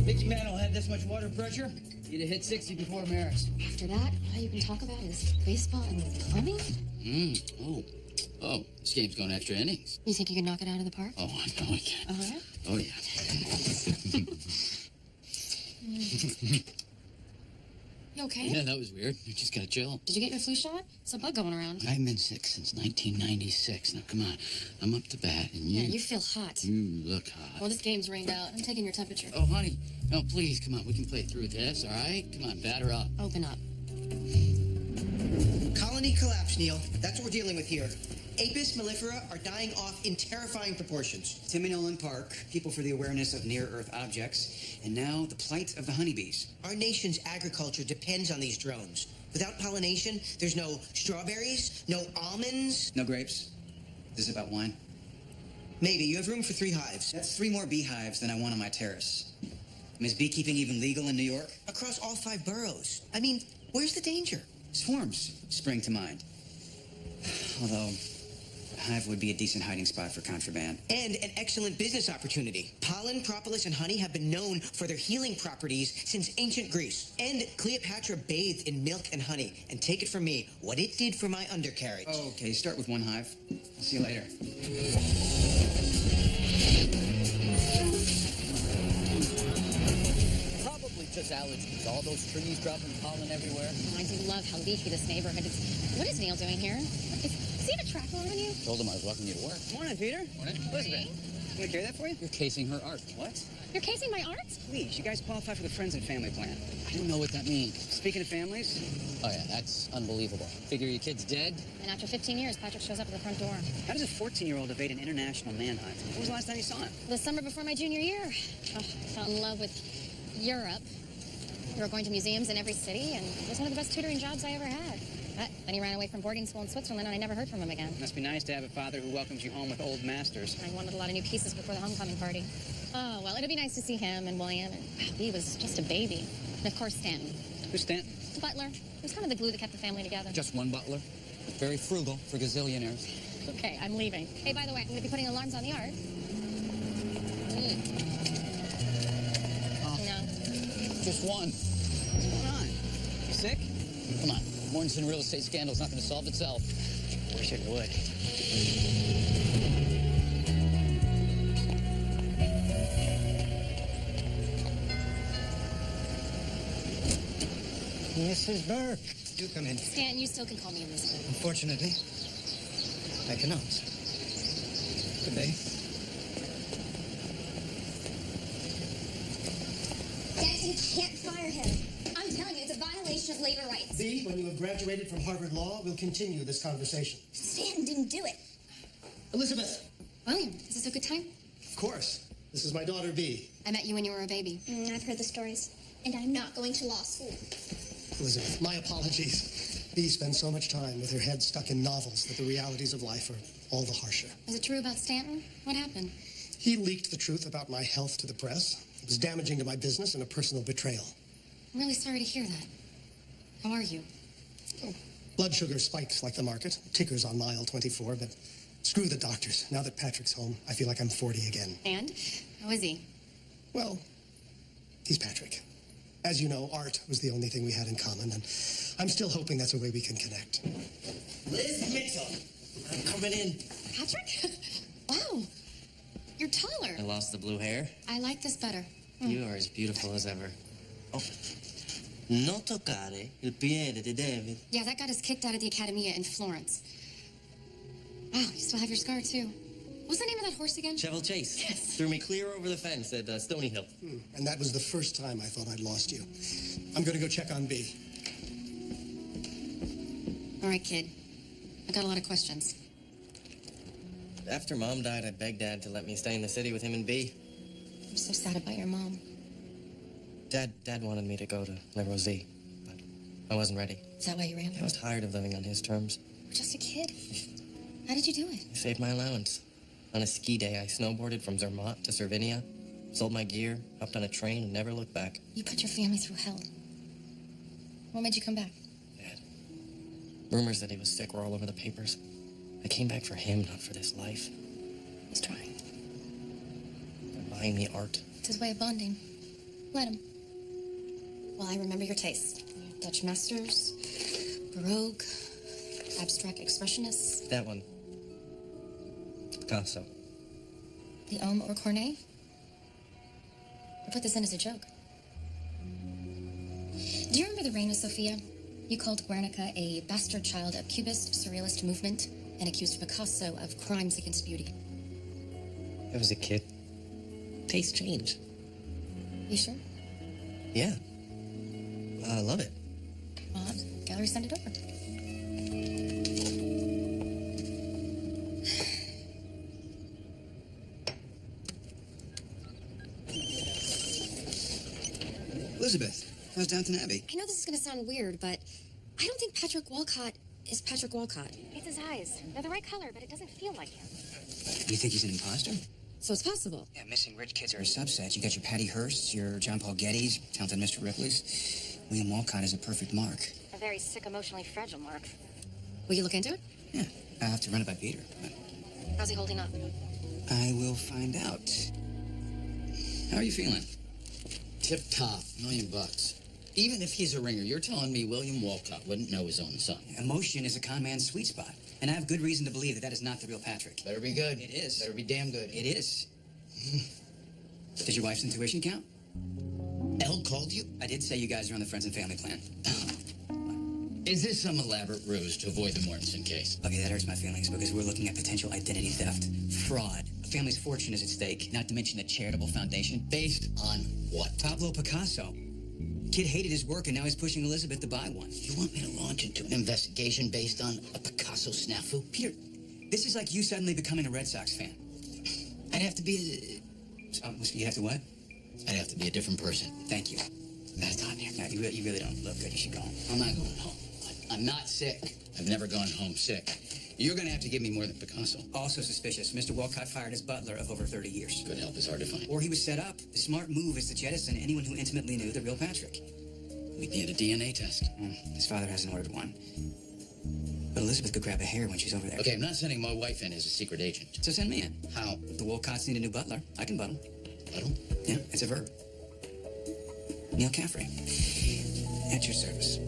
Big man will have this much water pressure. You'd have hit 60 before Maris. After that, all you can talk about is baseball and plumbing? Oh, this game's going extra innings. You think you can knock it out of the park? Oh, I know I can. Oh, yeah? Oh, yeah. You okay? Yeah, that was weird. You just gotta chill. Did you get your flu shot? It's a bug going around. I haven't been sick since 1996. Now, come on. I'm up to bat, and you... Yeah, you feel hot. You look hot. Well, this game's rained out. I'm taking your temperature. Oh, honey. No, please, come on. We can play through this, all right? Come on, batter up. Open up. Colony collapse, Neil. That's what we're dealing with here. Apis mellifera are dying off in terrifying proportions. Tim and Olin Park, people for the awareness of near-Earth objects, and now the plight of the honeybees. Our nation's agriculture depends on these drones. Without pollination, there's no strawberries, no almonds. No grapes? This is about wine? Maybe. You have room for 3 hives. That's 3 more beehives than I want on my terrace. Is beekeeping even legal in New York? Across all 5 boroughs. I mean, where's the danger? Swarms spring to mind. Although, a hive would be a decent hiding spot for contraband. And an excellent business opportunity. Pollen, propolis, and honey have been known for their healing properties since ancient Greece. And Cleopatra bathed in milk and honey. And take it from me, what it did for my undercarriage. Okay, start with 1 hive. I'll see you later. Probably just allergies. All those trees dropping pollen everywhere. Oh, I do love how leafy this neighborhood is. What is Neil doing here? Is he have a tracker on you? Told him I was welcoming you to work. Morning, Peter. Morning. Elizabeth, can I carry that for you? You're casing her art. What? You're casing my art? Please, you guys qualify for the Friends and Family Plan. I don't know what that means. Speaking of families, Oh, yeah, that's unbelievable. Figure your kid's dead. And after 15 years, Patrick shows up at the front door. how does a 14-year-old evade an international manhunt? When was the last time you saw him? The summer before my junior year. Oh, I fell in love with Europe. We were going to museums in every city, and it was one of the best tutoring jobs I ever had. But then he ran away from boarding school in Switzerland, and I never heard from him again. Must be nice to have a father who welcomes you home with old masters. I wanted a lot of new pieces before the homecoming party. Oh, well, it'd be nice to see him and William, and he was just a baby. And of course, Stanton. Who's Stanton? The butler. He was kind of the glue that kept the family together. Just one butler. Very frugal for gazillionaires. Okay, I'm leaving. Hey, by the way, I'm going to be putting alarms on the art. Oh. No. Just one. What's going on? You sick? Come on. Mortensen real estate scandal's not going to solve itself. Wish it would. Mrs. Burke. Do come in. Stanton, you still can call me Elizabeth. Unfortunately, I cannot. Good day. Dad, you can't fire him. I'm telling you, it's a violation of labor rights. B, when you have graduated from Harvard Law, we'll continue this conversation. Stanton didn't do it. Elizabeth. William, is this a good time? Of course. This is my daughter, B. I met you when you were a baby. I've heard the stories. And I'm not going to law school. Elizabeth, my apologies. B spends so much time with her head stuck in novels that the realities of life are all the harsher. Is it true about Stanton? What happened? He leaked the truth about my health to the press. It was damaging to my business and a personal betrayal. I'm really sorry to hear that. How are you? Oh, blood sugar spikes like the market. Tickers on mile 24, but screw the doctors. Now that Patrick's home, I feel like I'm 40 again. And? How is he? Well, he's Patrick. As you know, art was the only thing we had in common, and I'm still hoping that's a way we can connect. Liz Mitchell. I'm coming in. Patrick? Wow. You're taller. I lost the blue hair. I like this better. You are as beautiful as ever. Oh. Non toccare il piede di David. Yeah, that got us kicked out of the Accademia in Florence. Wow, you still have your scar, too. What's the name of that horse again? Cheval Chase. Yes. Threw me clear over the fence at Stony Hill. And that was the first time I thought I'd lost you. I'm going to go check on B. All right, kid. I got a lot of questions. After Mom died, I begged Dad to let me stay in the city with him and B. I'm so sad about your mom. Dad wanted me to go to Le Rosy, but I wasn't ready. Is that why you ran? I was tired of living on his terms. You're just a kid. How did you do it? I saved my allowance. On a ski day, I snowboarded from Zermatt to Cervinia, sold my gear, hopped on a train, and never looked back. You put your family through hell. What made you come back? Dad. Rumors that he was sick were all over the papers. I came back for him, not for this life. He's trying. They're buying me art. It's his way of bonding. Let him. Well, I remember your taste. Dutch masters, Baroque, abstract expressionists. That one. Picasso. The Homme or Corneille? I put this in as a joke. Do you remember the reign of Sophia? You called Guernica a bastard child of Cubist surrealist movement and accused Picasso of crimes against beauty. I was a kid. Taste change. You sure? Yeah. I love it. Well, gallery send it over. Elizabeth, how's Downton Abbey? I know this is going to sound weird, but I don't think Patrick Walcott is Patrick Walcott. It's his eyes. They're the right color, but it doesn't feel like him. You think he's an imposter? So it's possible. Yeah, missing rich kids are a subset. You got your Patty Hearsts, your John Paul Gettys, talented Mr. Ripley's. William Walcott is a perfect mark. A very sick, emotionally fragile Mark. Will you look into it? Yeah, I have to run it by Peter, but How's he holding up? I will find out. How are you feeling? Tip-top, $1 million. Even if he's a ringer, you're telling me William Walcott wouldn't know his own son. Emotion is a con man's sweet spot, and I have good reason to believe that that is not the real Patrick. Better be good. It is. Better be damn good. It is. Does your wife's intuition count? Elle called you? I did say you guys are on the friends and family plan. Is this some elaborate ruse to avoid the Mortensen case? Okay, that hurts my feelings because we're looking at potential identity theft, fraud. A family's fortune is at stake, not to mention a charitable foundation. Based on what? Pablo Picasso. Kid hated his work and now he's pushing Elizabeth to buy one. You want me to launch into an investigation based on a Picasso snafu? Peter, this is like you suddenly becoming a Red Sox fan. I'd have to be You have to what? I'd have to be a different person. Thank you. That's on here. No, you really don't look good. You should go home. I'm not going home. I'm not sick. I've never gone home sick. You're going to have to give me more than Picasso. Also suspicious, Mr. Walcott fired his butler of over 30 years. Good help is hard to find. Or he was set up. The smart move is to jettison anyone who intimately knew the real Patrick. We need a DNA test. His father hasn't ordered one. But Elizabeth could grab a hair when she's over there. Okay, I'm not sending my wife in as a secret agent. So send me in. How? If the Walcotts need a new butler, I can buttle. Buttle? Yeah, it's a verb. Neil Caffrey. At your service.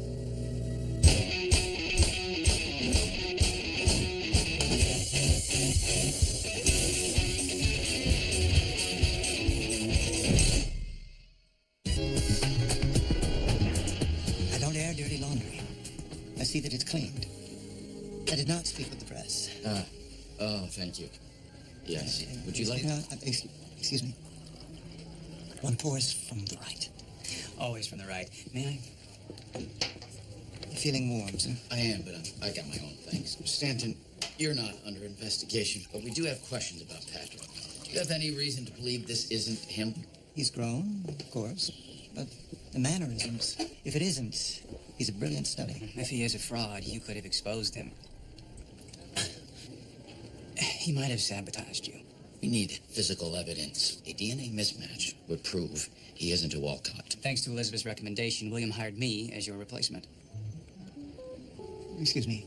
I don't air dirty laundry. I see that it's cleaned. I did not speak with the press. Oh, thank you. Yes. Would you like... Excuse me. One pours from the right. Always from the right. May I? You're feeling warm, sir? I am, but I got my own things. Stanton, you're not under investigation, but we do have questions about Patrick. Do you have any reason to believe this isn't him? He's grown, of course, but the mannerisms. If it isn't, he's a brilliant study. If he is a fraud, you could have exposed him. He might have sabotaged you. We need physical evidence. A DNA mismatch would prove he isn't a Walcott. Thanks to Elizabeth's recommendation, William hired me as your replacement. Excuse me.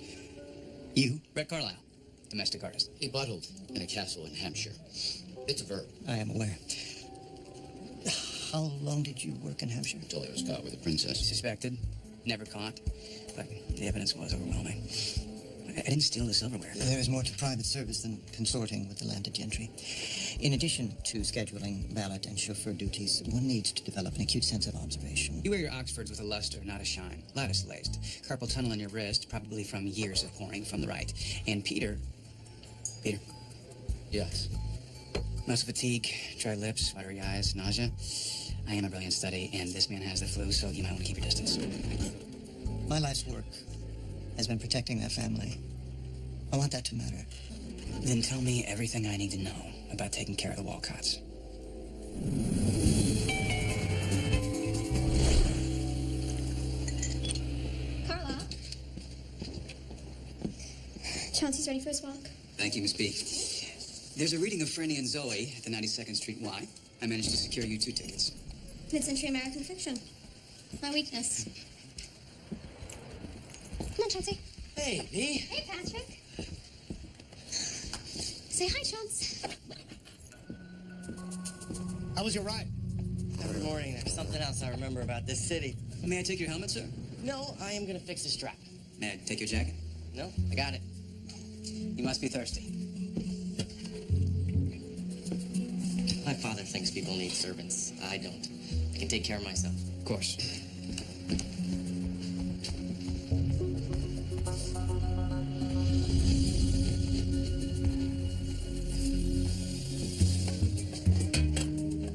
You? Brett Carlisle, domestic artist. He buttled in a castle in Hampshire. It's a verb. I am aware. How long did you work in Hampshire? Until he was caught with a princess. Suspected, never caught, but the evidence was overwhelming. I didn't steal the silverware. There is more to private service than consorting with the landed gentry. In addition to scheduling valet and chauffeur duties, one needs to develop an acute sense of observation. You wear your Oxfords with a luster, not a shine. Lattice laced. Carpal tunnel in your wrist, probably from years of pouring from the right. And Peter. Yes. Muscle fatigue, dry lips, watery eyes, nausea. I am a brilliant study, and this man has the flu, so you might want to keep your distance. My life's work has been protecting that family. I want that to matter. Then tell me everything I need to know about taking care of the Walcotts. Carla? Chauncey's ready for his walk. Thank you, Miss B. There's a reading of Franny and Zoe at the 92nd Street Y. I managed to secure you 2 tickets. Mid-century American fiction. My weakness. Come on, Chauncey. Hey, V. Hey, Patrick. Say hi, Chauncey. How was your ride? Every morning, there's something else I remember about this city. May I take your helmet, sir? No, I am gonna fix the strap. May I take your jacket? No, I got it. You must be thirsty. My father thinks people need servants. I don't. I can take care of myself. Of course.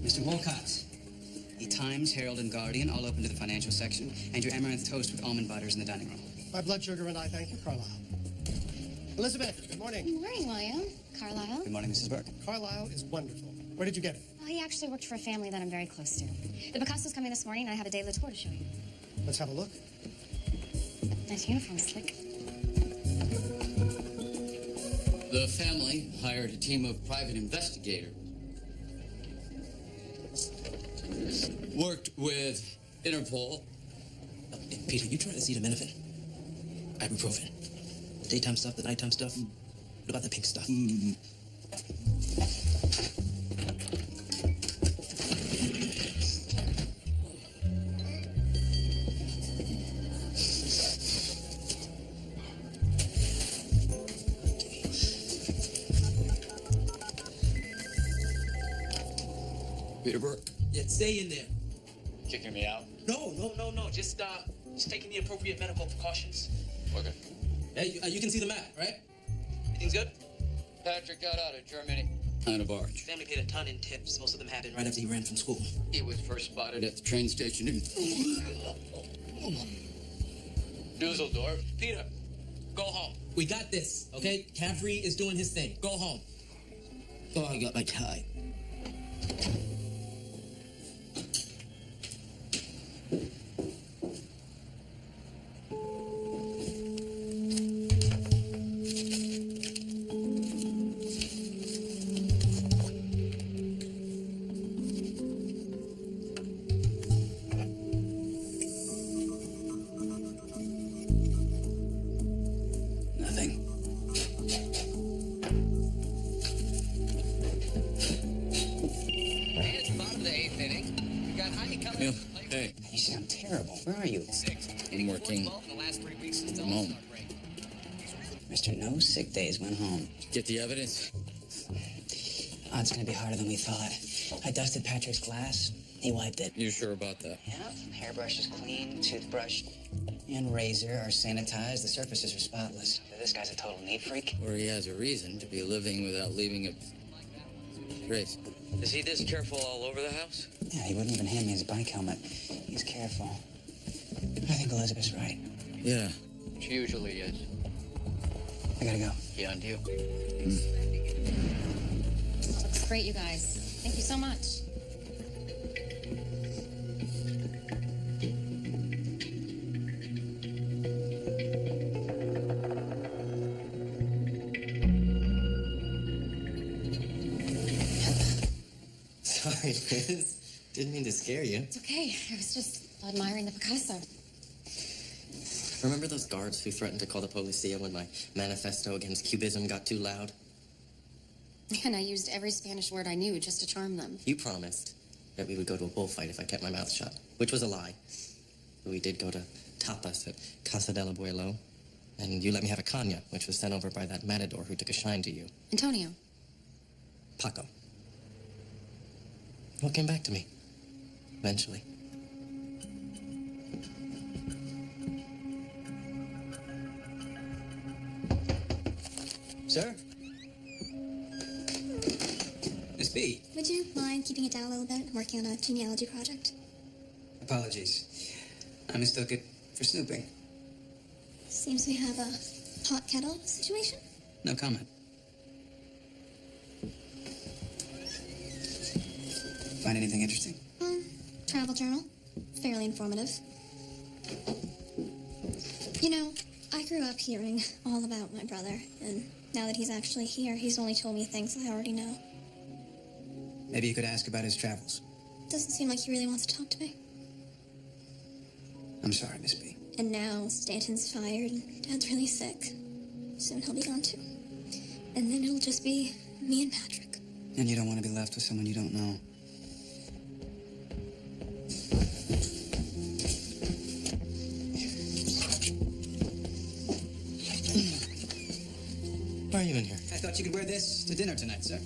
Mr. Wolcott, the Times, Herald, and Guardian all open to the financial section, and your amaranth toast with almond butters in the dining room. My blood sugar and I thank you, Carlisle. Elizabeth, good morning. Good morning, William. Carlisle. Good morning, Mrs. Burke. Carlisle is wonderful. Where did you get it? Oh, he actually worked for a family that I'm very close to. The Picasso's coming this morning, and I have a daily tour to show you. Let's have a look. Nice uniform, slick. The family hired a team of private investigators. Worked with Interpol. Peter, you trying to see the benefit? Ibuprofen. The daytime stuff, the nighttime stuff. What about the pink stuff? Peter Burke. Yeah, stay in there. Kicking me out? No. Just taking the appropriate medical precautions. Okay. Hey, you can see the map, right? Everything's good? Patrick got out of Germany on a barge. Family paid a ton in tips. Most of them happened right after he ran from school. He was first spotted at the train station in Dusseldorf. Peter, go home. We got this, okay? Cavalry is doing his thing. Go home. Oh, I got my tie. Nothing. It's bottom of the eighth inning. We got Honey coming Yeah. to play. Hey, You sound terrible. Where are you? Six. I'm working In the last 3 weeks since at the the moment. All-Star break. Mr. No Sick Days went home. Get the evidence? Oh, it's gonna be harder than we thought. I dusted Patrick's glass. He wiped it. You sure about that? Yeah, hairbrush is clean, toothbrush and razor are sanitized. The surfaces are spotless. This guy's a total neat freak. Or he has a reason to be living without leaving a trace. Is he this careful all over the house? Yeah, he wouldn't even hand me his bike helmet. He's careful. I think Elizabeth's right. Yeah, she usually is. I gotta go. Beyond you. Looks great, you guys. Thank you so much. Sorry, Liz. Didn't mean to scare you. It's okay. I was just admiring the Picasso. Remember those guards who threatened to call the policia when my manifesto against Cubism got too loud? And I used every Spanish word I knew just to charm them. You promised that we would go to a bullfight if I kept my mouth shut, which was a lie. But we did go to tapas at Casa del Abuelo, and you let me have a caña, which was sent over by that matador who took a shine to you. Antonio. Paco. What came back to me? Eventually. Sir? Miss B. Would you mind keeping it down a little bit? I'm working on a genealogy project. Apologies. I mistook it for snooping. Seems we have a pot kettle situation. No comment. Find anything interesting? Travel journal. Fairly informative. You know, I grew up hearing all about my brother, and now that he's actually here, he's only told me things I already know. Maybe you could ask about his travels. Doesn't seem like he really wants to talk to me. I'm sorry, Miss B. And now Stanton's fired, and Dad's really sick. Soon he'll be gone too. And then it'll just be me and Patrick. And you don't want to be left with someone you don't know. are you in here? I thought you could wear this to dinner tonight, sir.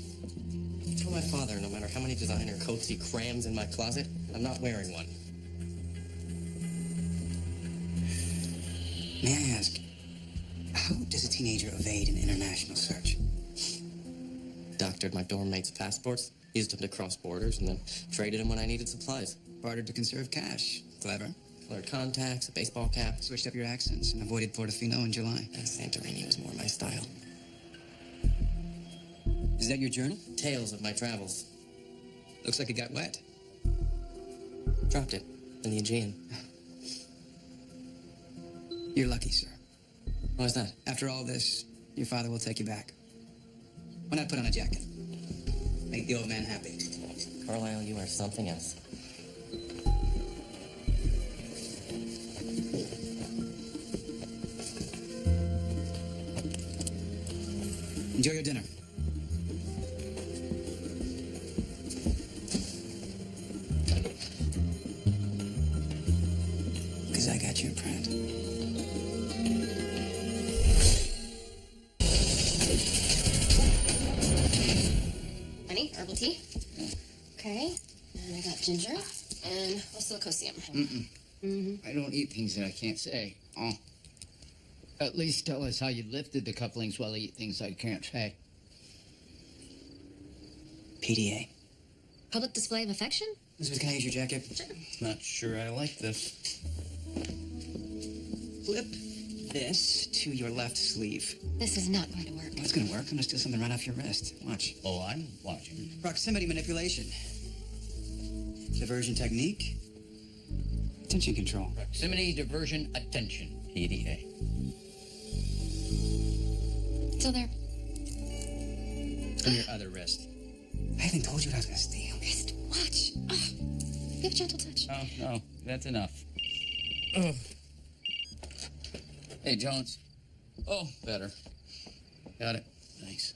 Tell my father, no matter how many designer coats he crams in my closet, I'm not wearing one. May I ask, how does a teenager evade an international search? Doctored my dorm mates' passports, used them to cross borders, and then traded them when I needed supplies. Bartered to conserve cash. Clever. Colored contacts, a baseball cap. Switched up your accents and avoided Portofino in July. And Santorini was more my style. Is that your journal? Tales of my travels. Looks like it got wet. Dropped it in the Aegean. You're lucky, sir. Why is that? After all this, your father will take you back. Why not put on a jacket? Make the old man happy. Carlisle, you are something else. Enjoy your dinner. Because I got your print. Honey, herbal tea. Okay. And I got ginger and silicosium. I don't eat things that I can't say. Oh. At least tell us how you lifted the cufflinks while I eat things I can't say. PDA. Public display of affection? Elizabeth, can I use your jacket? Sure. Not sure I like this. Flip this to your left sleeve. This is not going to work. Well, it's gonna work. I'm gonna steal something right off your wrist. Watch. Oh, I'm watching. Proximity manipulation. Diversion technique. Attention control. Proximity, diversion, attention. PDA. Still there. On your other wrist. I haven't told you what I was gonna steal. Wrist, watch. Oh, give a gentle touch. Oh, no, that's enough. Oh. Hey, Jones. Oh, better. Got it. Thanks.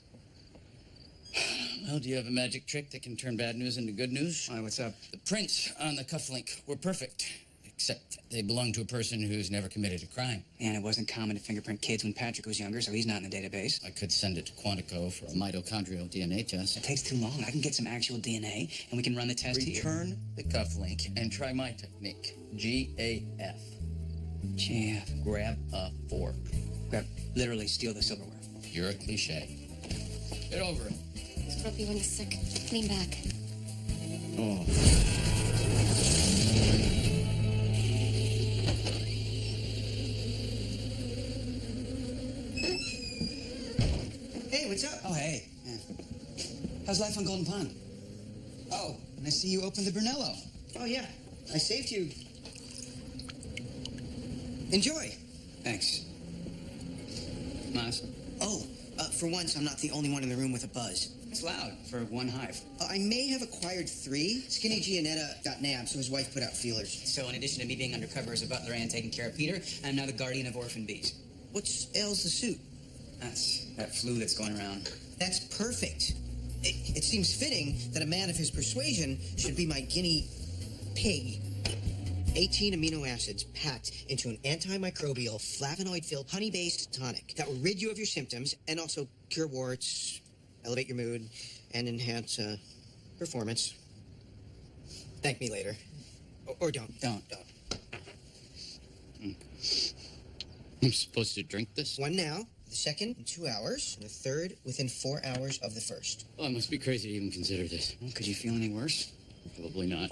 Well, do you have a magic trick that can turn bad news into good news? Why, what's up? The prints on the cufflink were perfect, except they belong to a person who's never committed a crime. And it wasn't common to fingerprint kids when Patrick was younger, so he's not in the database. I could send it to Quantico for a mitochondrial DNA test. It takes too long. I can get some actual DNA, and we can run the test here. Return the cufflink and try my technique. GAF. GAF. Grab a fork. Literally steal the silverware. Pure cliche. Get over it. It's grumpy when he's sick. Lean back. Oh. Hey, what's up? Oh, hey. Yeah. How's life on Golden Pond? Oh, and I see you opened the Brunello. Oh, yeah. I saved you. Enjoy. Thanks. Mas? Oh, for once, I'm not the only one in the room with a buzz. It's loud for one hive. I may have acquired 3. Skinny Gianetta got nabbed, so his wife put out feelers. So in addition to me being undercover as a butler and taking care of Peter, I'm now the guardian of orphan bees. What ails the suit? That's that flu that's going around. That's perfect. It seems fitting that a man of his persuasion should be my guinea pig. 18 amino acids packed into an antimicrobial, flavonoid-filled, honey-based tonic that will rid you of your symptoms and also cure warts, elevate your mood, and enhance performance. Thank me later. Or don't. Don't. I'm supposed to drink this? One now, the second in 2 hours, and the third within 4 hours of the first. Oh, I must be crazy to even consider this. Well, could you feel any worse? Probably not.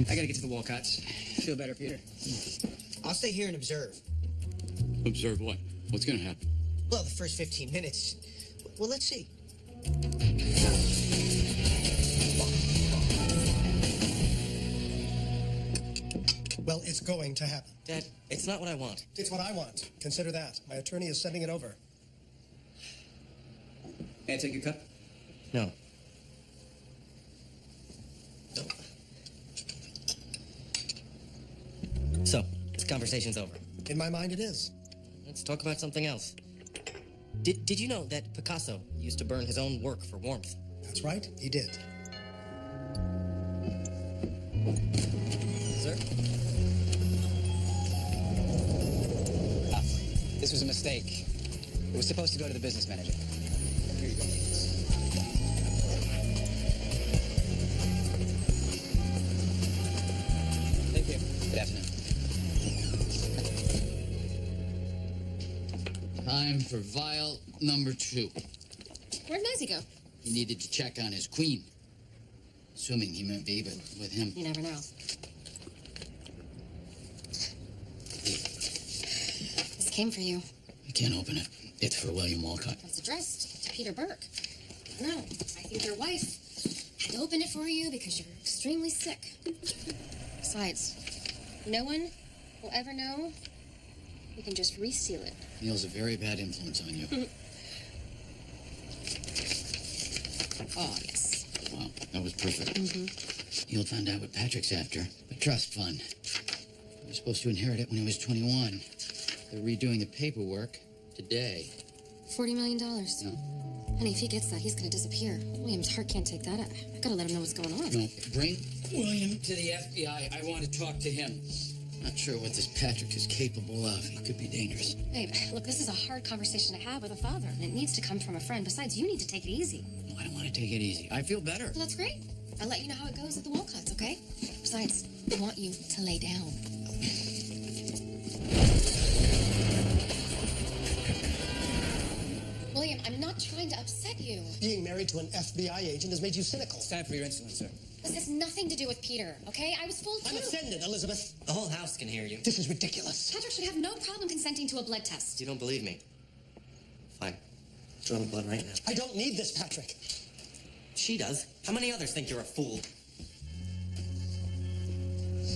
I gotta get to the Walcotts. Feel better, Peter? I'll stay here and observe. Observe what? What's gonna happen? Well, the first 15 minutes. Well, let's see. Well, it's going to happen. Dad, it's not what I want. It's what I want. Consider that. My attorney is sending it over. May I take your cup? No. So, this conversation's over. In my mind, it is. Let's talk about something else. Did you know that Picasso used to burn his own work for warmth? That's right. He did. Sir? This was a mistake. It was supposed to go to the business manager. Here you go. Thank you. Good afternoon. Time for vial number 2. Where'd Nosy go? He needed to check on his queen. Assuming he meant be, but with him. You never know. This came for you. I can't open it. It's for William Walcott. It's addressed to Peter Burke. No, I think your wife had to open it for you because you're extremely sick. Besides, no one will ever know. You can just reseal it. Neil's a very bad influence on you. Oh, yes. Wow, that was perfect. Neil found out what Patrick's after. The trust fund. He was supposed to inherit it when he was 21. They're redoing the paperwork today. $40 million. No. Honey, if he gets that, he's going to disappear. William's heart can't take that. I got to let him know what's going on. No, bring William to the FBI. I want to talk to him. Not sure what this Patrick is capable of. He could be dangerous. Babe, look, this is a hard conversation to have with a father, and it needs to come from a friend. Besides, you need to take it easy. No, I don't want to take it easy. I feel better. Well, that's great. I'll let you know how it goes at the Walcotts, okay? Besides, I want you to lay down. William, I'm not trying to upset you. Being married to an FBI agent has made you cynical. It's time for your insulin, sir. This has nothing to do with Peter, okay? I was fooled too. I'm offended, Elizabeth. The whole house can hear you. This is ridiculous. Patrick should have no problem consenting to a blood test. You don't believe me? Fine. Draw the blood right now. I don't need this, Patrick. She does. How many others think you're a fool?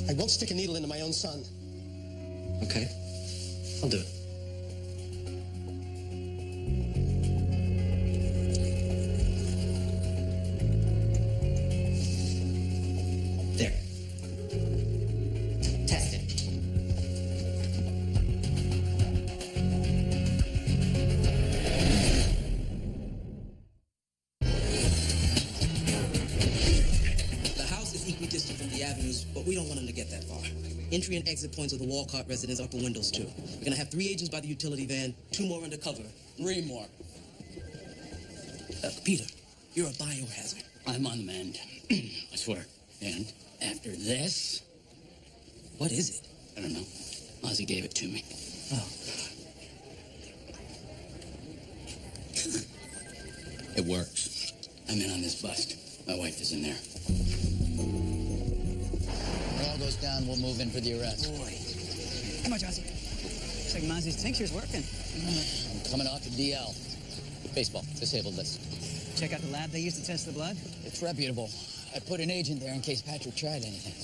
I won't stick a needle into my own son. Okay. I'll do it. There. Test it. The house is equidistant from the avenues, but we don't want them to get that far. Entry and exit points of the Walcott residence upper windows, too. We're gonna have 3 agents by the utility van, 2 more undercover. 3 more. Peter, you're a biohazard. I'm on the mend. I swear. And after this, What is it? I don't know. Ozzy gave it to me. Oh, It works. I'm in on this bust. My wife is in there. When all goes down, we'll move in for the arrest. Boy. Come on, Josie. Looks like Mozzie's tincture's working. I'm coming off the DL. Baseball, disabled list. Check out the lab they used to test the blood. It's reputable. I put an agent there in case Patrick tried anything.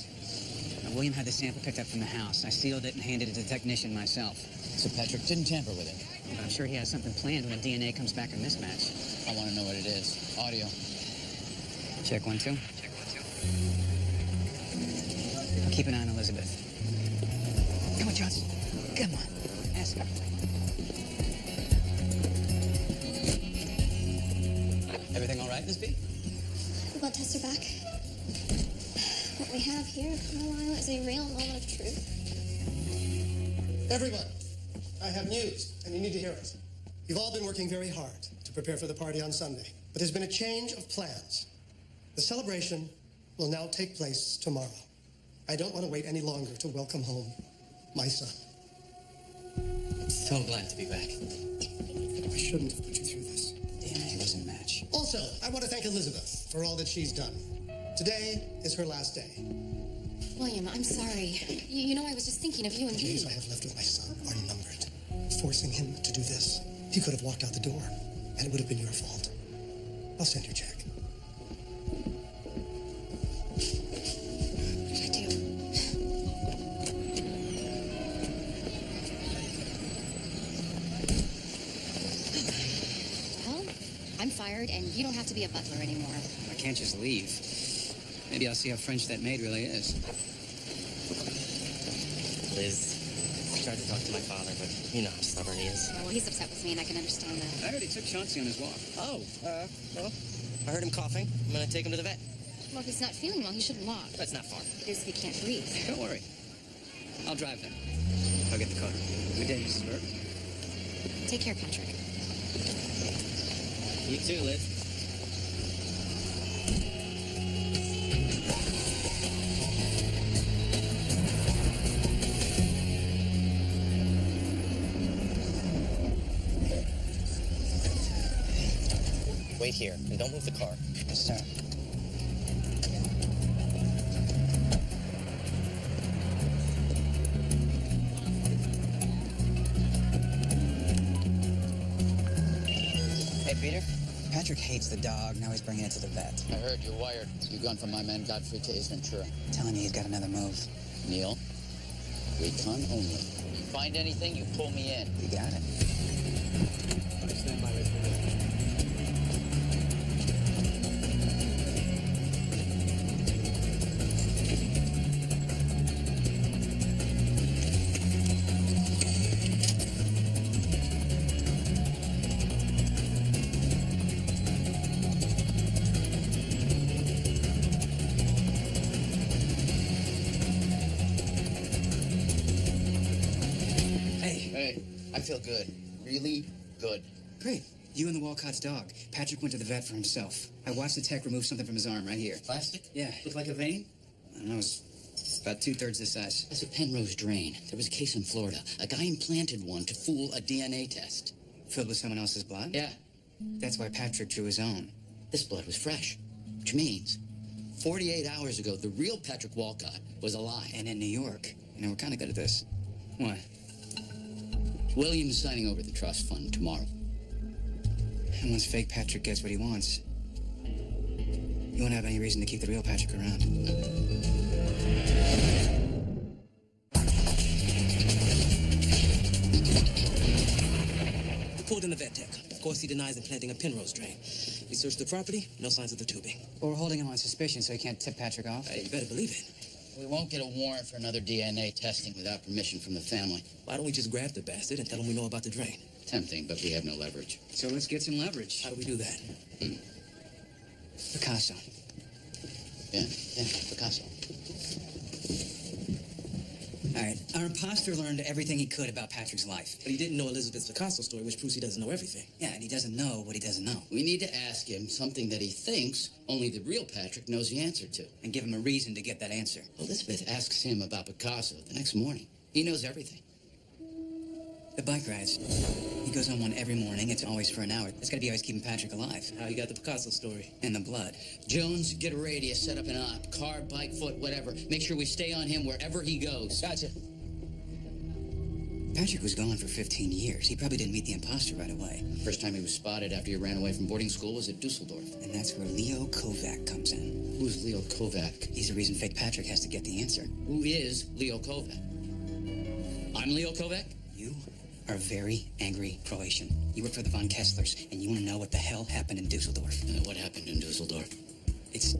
Now, William had the sample picked up from the house. I sealed it and handed it to the technician myself. So Patrick didn't tamper with it. But I'm sure he has something planned when the DNA comes back a mismatch. I want to know what it is. Audio. Check 1, 2. I'll keep an eye on Elizabeth. Come on, Johnson. Come on. Ask her. Everything all right, Miss B? The blood tests are back. What we have here, Carlisle, is a real moment of truth. Everyone, I have news, and you need to hear it. You've all been working very hard to prepare for the party on Sunday, but there's been a change of plans. The celebration will now take place tomorrow. I don't want to wait any longer to welcome home my son. So glad to be back. I shouldn't have put you through this. DNA was a match. Also, I want to thank Elizabeth for all that she's done. Today is her last day. William, I'm sorry. You know, I was just thinking of you and The me. days I have left with my son are numbered. Forcing him to do this, he could have walked out the door, and it would have been your fault. I'll send your check. What did I do? Well, I'm fired, and you don't have to be a butler anymore. I can't just leave. Maybe I'll see how French that maid really is. Liz, I tried to talk to my father, but you know how stubborn he is. Well, he's upset with me, and I can understand that. I heard he took Chauncey on his walk. Oh, well, I heard him coughing. I'm gonna take him to the vet. Well, if he's not feeling well, he shouldn't walk. That's not far. It is if he can't breathe. Don't worry. I'll drive them. I'll get the car. Good day, Mrs. Burke. Take care, Patrick. You too, Liz. Wait here, and don't move the car. Yes, sir. Hey, Peter. Patrick hates the dog. Now he's bringing it to the vet. I heard you're wired. You gone from my man Godfrey to Ace Ventura. Telling me he's got another move. Neil, recon only. You find anything, you pull me in. You got it. Stand by, Liz. Hey, I feel good. Really good. Great. You and the Walcott's dog. Patrick went to the vet for himself. I watched the tech remove something from his arm right here. Plastic? Yeah. Look like a vein? I don't know, it's about 2/3 the size. That's a Penrose drain. There was a case in Florida. A guy implanted one to fool a DNA test. Filled with someone else's blood? Yeah. That's why Patrick drew his own. This blood was fresh, which means 48 hours ago, the real Patrick Walcott was alive. And in New York. You know, we're kind of good at this. What? William's signing over the trust fund tomorrow. And once fake Patrick gets what he wants, you won't have any reason to keep the real Patrick around. We pulled in the vet tech. Of course, he denies implanting a Penrose drain. We searched the property, no signs of the tubing. But we're holding him on suspicion so he can't tip Patrick off. You better believe it. We won't get a warrant for another DNA testing without permission from the family. Why don't we just grab the bastard and tell him we know about the drain? Tempting, but we have no leverage. So let's get some leverage. How do we do that? Picasso. Yeah, Picasso. All right, our imposter learned everything he could about Patrick's life. But he didn't know Elizabeth's Picasso story, which proves he doesn't know everything. Yeah, and he doesn't know what he doesn't know. We need to ask him something that he thinks only the real Patrick knows the answer to. And give him a reason to get that answer. Elizabeth asks him about Picasso the next morning. He knows everything. The bike rides. He goes on one every morning. It's always for an hour. It's got to be always keeping Patrick alive. How you got the Picasso story? And the blood. Jones, get a radius, set up an op. Car, bike, foot, whatever. Make sure we stay on him wherever he goes. Gotcha. Patrick was gone for 15 years. He probably didn't meet the imposter right away. First time he was spotted after he ran away from boarding school was at Dusseldorf. And that's where Leo Kovac comes in. Who's Leo Kovac? He's the reason fake Patrick has to get the answer. Who is Leo Kovac? I'm Leo Kovac? You are very angry Croatian. You work for the Von Kesslers, and you want to know what the hell happened in Dusseldorf. What happened in Dusseldorf? It's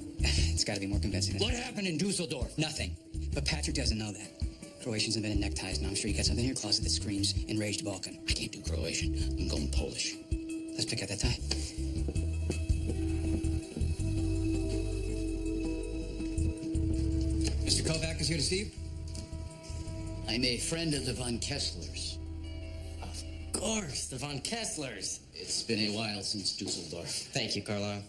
got to be more convincing. What happened in Dusseldorf? Nothing. But Patrick doesn't know that. Croatians invented neckties, and I'm sure you got something in your closet that screams enraged Balkan. I can't do Croatian. I'm going Polish. Let's pick out that tie. Mr. Kovac is here to see you. I'm a friend of the Von Kesslers. Of course, the Von Kesslers. It's been a while since Dusseldorf. Thank you, Carlisle.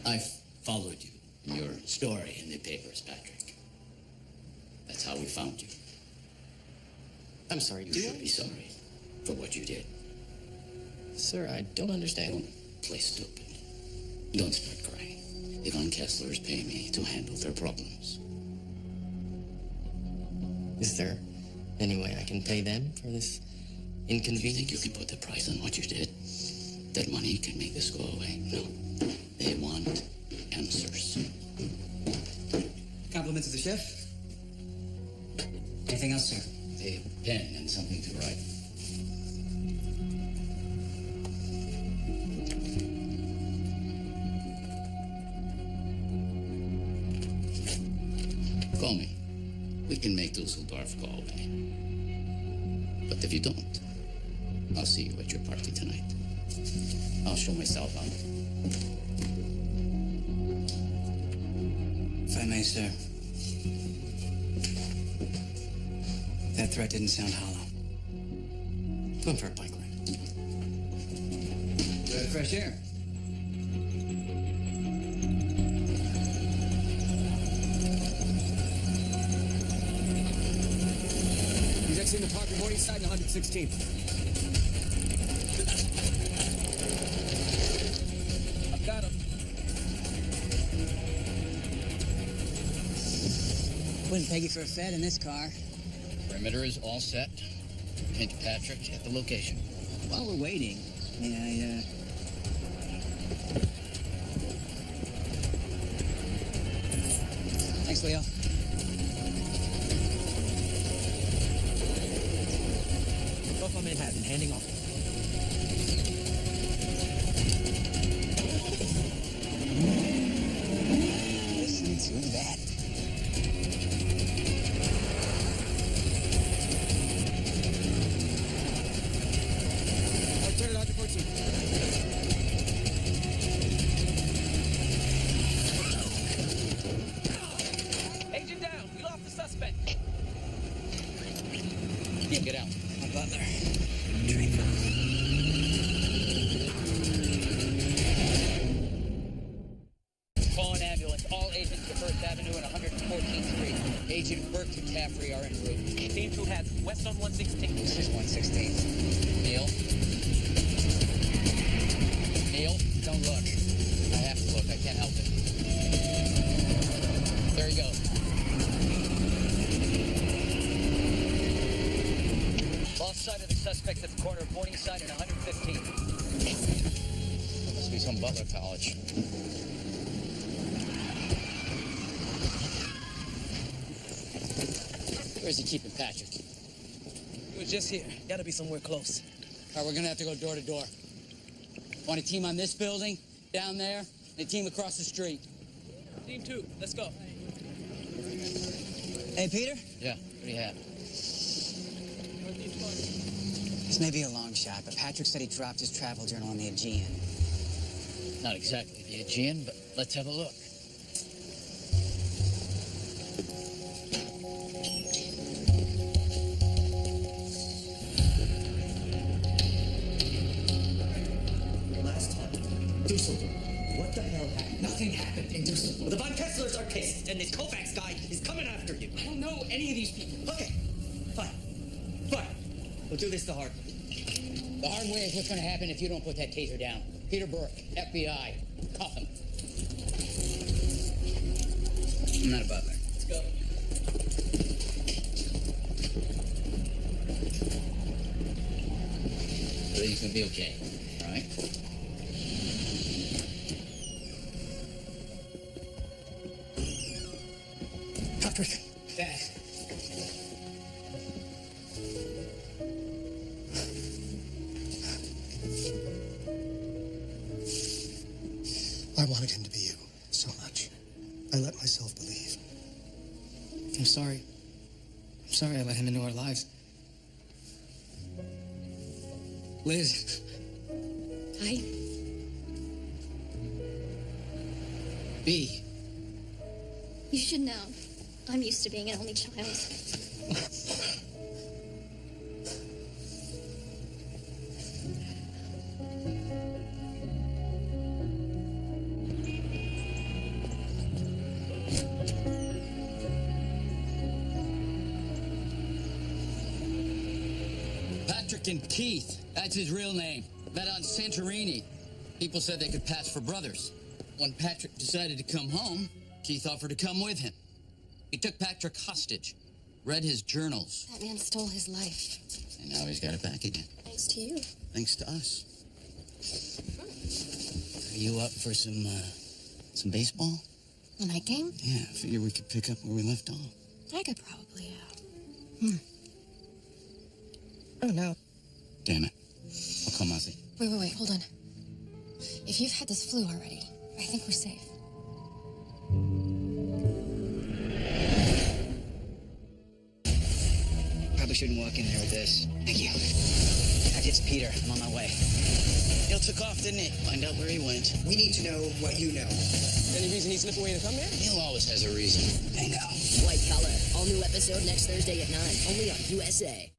I've followed you in your story in the papers, Patrick. That's how we found you. I'm sorry, You should be sorry for what you did. Sir, I don't understand. Don't play stupid. Don't start crying. The Von Kesslers pay me to handle their problems. Is there any way I can pay them for this Do you inconvenience? think you can put the price on what you did? That money can make this go away? No. They want answers. Compliments of the chef. Anything else, sir? A pen and something to write. Call me. We can make Dusseldorf go away. But if you don't, I'll see you at your party tonight. I'll show myself out. If I may, sir. That threat didn't sound hollow. Going for a bike ride. Good fresh air. He's exiting the park at Morningside and 116th. I've got him. Wouldn't peg you for a Fed in this car. Perimeter is all set. Hint Patrick at the location. While we're waiting, may I, Thanks, Leo. Off on Manhattan, handing off. Listen to that. Turn it on to 14. Agent down. We lost the suspect. Yeah, get out. My butler. Call an ambulance. All agents to 1st Avenue and 114th Street. Agent Burke and Caffrey are en route. Team 2 has west on 116. This is 116th. Neil? Neil, don't look. I have to look. I can't help it. There he goes. Lost sight of the suspect at the corner of Morningside and 115th. Must be some Butler College. Where's he keeping Patrick? He was just here. Gotta be somewhere close. All right, we're gonna have to go door to door. Want a team on this building, down there, and a team across the street. Team 2, let's go. Hey, Peter? Yeah, what do you have? This may be a long shot, but Patrick said he dropped his travel journal on the Aegean. Not exactly the Aegean, but let's have a look. Dusseldorf. What the hell happened? Nothing happened in Dusseldorf. Well, the Von Kesslers are pissed, and this Kovacs guy is coming after you. I don't know any of these people. Okay, fine. We'll do this the hard way. The hard way is what's going to happen if you don't put that taser down. Peter Burke, FBI. Cuff him. I'm not a butler. Let's go. Everything's going to be okay, all right? Patrick. Dad. I wanted him to be you so much. I let myself believe. I'm sorry. I'm sorry I let him into our lives. Liz. Hi. B. You should know. I'm used to being an only child. Patrick and Keith. That's his real name. Met on Santorini. People said they could pass for brothers. When Patrick decided to come home, Keith offered to come with him. He took Patrick hostage, read his journals. That man stole his life. And now he's got it back again. Thanks to you. Thanks to us. Are you up for some baseball? The night game? Yeah, I figure we could pick up where we left off. I could probably, Oh, no. Damn it. I'll call Mozzie. Wait, hold on. If you've had this flu already, I think we're safe. Probably shouldn't walk in there with this. Thank you. It's Peter. I'm on my way. Neil took off, didn't he? Find out where he went. We need to know what you know. Any reason he slipped away to come here? Neil always has a reason. Bingo. White collar, all all-new episode next Thursday at 9, only on USA.